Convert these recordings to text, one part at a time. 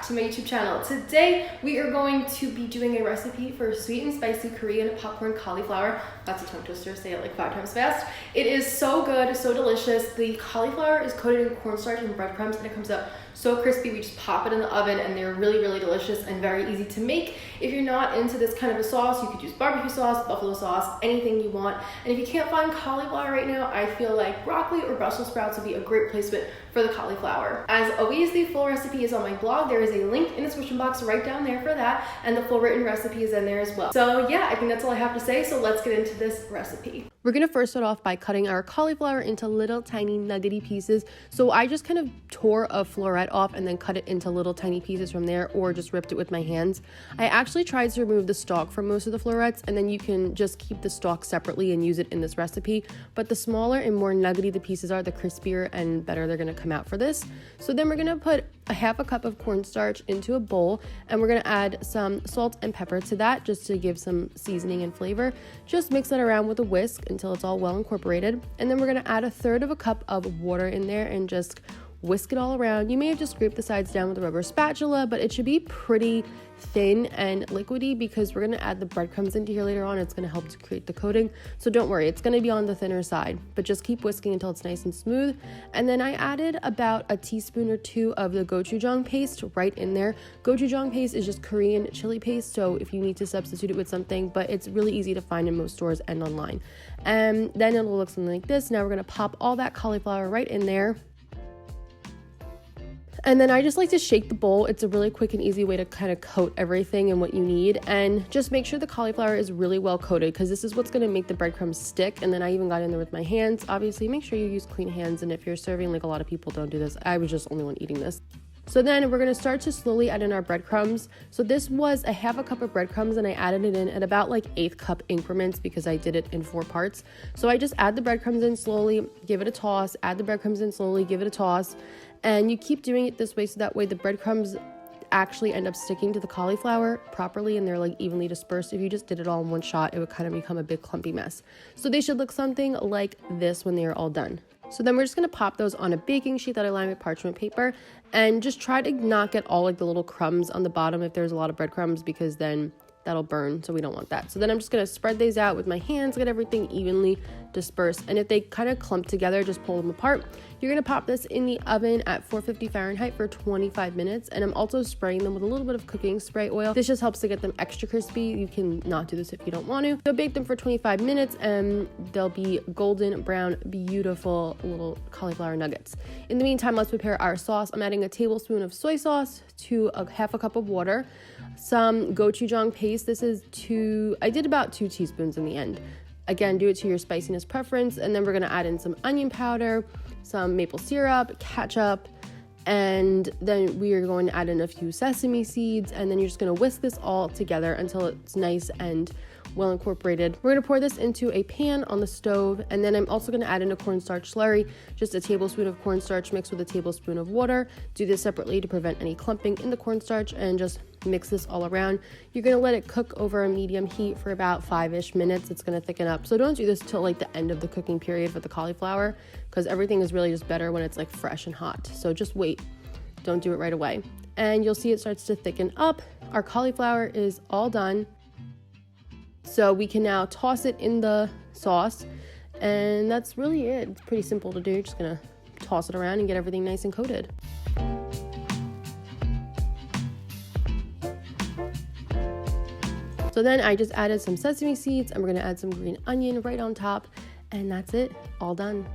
to my YouTube channel. Today we are going to be doing a recipe for sweet and spicy Korean popcorn cauliflower. That's a tongue twister, say it like 5 times fast. It is so good, so delicious. The cauliflower is coated in cornstarch and breadcrumbs and it comes out so crispy. We just pop it in the oven and they're really, really delicious and very easy to make. If you're not into this kind of a sauce, you could use barbecue sauce, buffalo sauce, anything you want. And if you can't find cauliflower right now, I feel like broccoli or Brussels sprouts would be a great placement for the cauliflower. As always, the full recipe is on my blog. There is a link in the description box right down there for that, and the full written recipe is in there as well. So yeah, I think that's all I have to say, so let's get into this recipe. We're gonna first start off by cutting our cauliflower into little tiny nuggety pieces. So I just kind of tore a floret off and then cut it into little tiny pieces from there, or just ripped it with my hands. I actually tried to remove the stalk from most of the florets, and then you can just keep the stalk separately and use it in this recipe. But the smaller and more nuggety the pieces are, the crispier and better they're gonna come out for this. So then we're gonna put a half a cup of cornstarch into a bowl, and we're gonna add some salt and pepper to that just to give some seasoning and flavor. Just mix that around with a whisk until it's all well incorporated, and then we're gonna add 1/3 of a cup of water in there and just whisk it all around. You may have just scraped the sides down with a rubber spatula, but it should be pretty thin and liquidy because we're gonna add the breadcrumbs into here later on. It's gonna help to create the coating, so don't worry, it's gonna be on the thinner side, but just keep whisking until it's nice and smooth. And then I added about a teaspoon or 2 of the gochujang paste right in there. Gochujang paste is just Korean chili paste, so if you need to substitute it with something, but it's really easy to find in most stores and online. And then it'll look something like this. Now we're gonna pop all that cauliflower right in there. And then I just like to shake the bowl. It's a really quick and easy way to kind of coat everything and what you need. And just make sure the cauliflower is really well coated because this is what's gonna make the breadcrumbs stick. And then I even got in there with my hands. Obviously, make sure you use clean hands. And if you're serving, like a lot of people don't do this. I was just the only one eating this. So then we're gonna start to slowly add in our breadcrumbs. So this was a half a cup of breadcrumbs and I added it in at about like 1/8 cup increments because I did it in 4 parts. So I just add the breadcrumbs in slowly, give it a toss, add the breadcrumbs in slowly, give it a toss. And you keep doing it this way so that way the breadcrumbs actually end up sticking to the cauliflower properly and they're like evenly dispersed. If you just did it all in one shot, it would kind of become a big clumpy mess. So they should look something like this when they are all done. So then we're just gonna pop those on a baking sheet that I lined with parchment paper and just try to not get all like the little crumbs on the bottom if there's a lot of breadcrumbs, because then that'll burn, so we don't want that. So then I'm just gonna spread these out with my hands, get everything evenly dispersed. And if they kind of clump together, just pull them apart. You're gonna pop this in the oven at 450 Fahrenheit for 25 minutes. And I'm also spraying them with a little bit of cooking spray oil. This just helps to get them extra crispy. You can not do this if you don't want to. So bake them for 25 minutes and they'll be golden brown, beautiful little cauliflower nuggets. In the meantime, let's prepare our sauce. I'm adding a tablespoon of soy sauce to a half a cup of water, some gochujang paste. I did about 2 teaspoons in the end. Again, do it to your spiciness preference. And then we're gonna add in some onion powder, some maple syrup, ketchup, and then we are going to add in a few sesame seeds, and then you're just gonna whisk this all together until it's nice and well incorporated. We're gonna pour this into a pan on the stove, and then I'm also gonna add in a cornstarch slurry, just a tablespoon of cornstarch mixed with a tablespoon of water. Do this separately to prevent any clumping in the cornstarch, and just mix this all around. You're gonna let it cook over a medium heat for about 5-ish minutes. It's gonna thicken up. So don't do this till like the end of the cooking period for the cauliflower, because everything is really just better when it's like fresh and hot. So just wait, don't do it right away. And you'll see it starts to thicken up. Our cauliflower is all done. So we can now toss it in the sauce, and that's really it. It's pretty simple to do. You're just gonna toss it around and get everything nice and coated. So then I just added some sesame seeds, and we're gonna add some green onion right on top, and that's it, all done.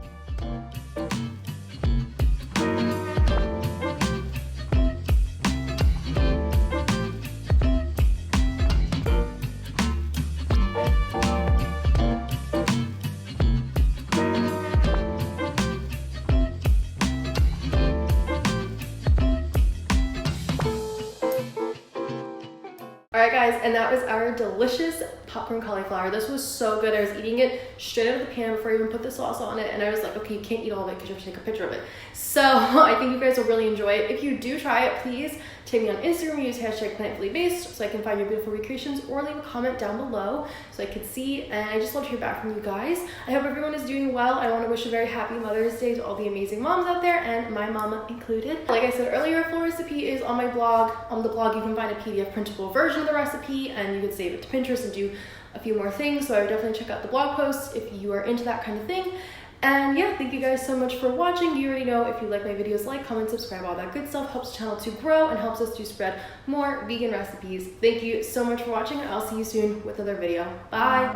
Alright guys, and that was our delicious popcorn cauliflower. This was so good. I was eating it straight out of the pan before I even put the sauce on it, and I was like, okay, you can't eat all of it because you have to take a picture of it. So I think you guys will really enjoy it. If you do try it, please Tag me on Instagram, use hashtag plantifullybased so I can find your beautiful recreations, or leave a comment down below so I can see. And I just love to hear back from you guys. I hope everyone is doing well. I want to wish a very happy Mother's Day to all the amazing moms out there, and my mama included. Like I said earlier, a full recipe is on my blog. On the blog you can find a PDF printable version of the recipe, and you can save it to Pinterest and do a few more things. So I would definitely check out the blog posts if you are into that kind of thing. And yeah, thank you guys so much for watching. You already know, if you like my videos, like, comment, subscribe, all that good stuff helps the channel to grow and helps us to spread more vegan recipes. Thank you so much for watching, and I'll see you soon with another video. Bye!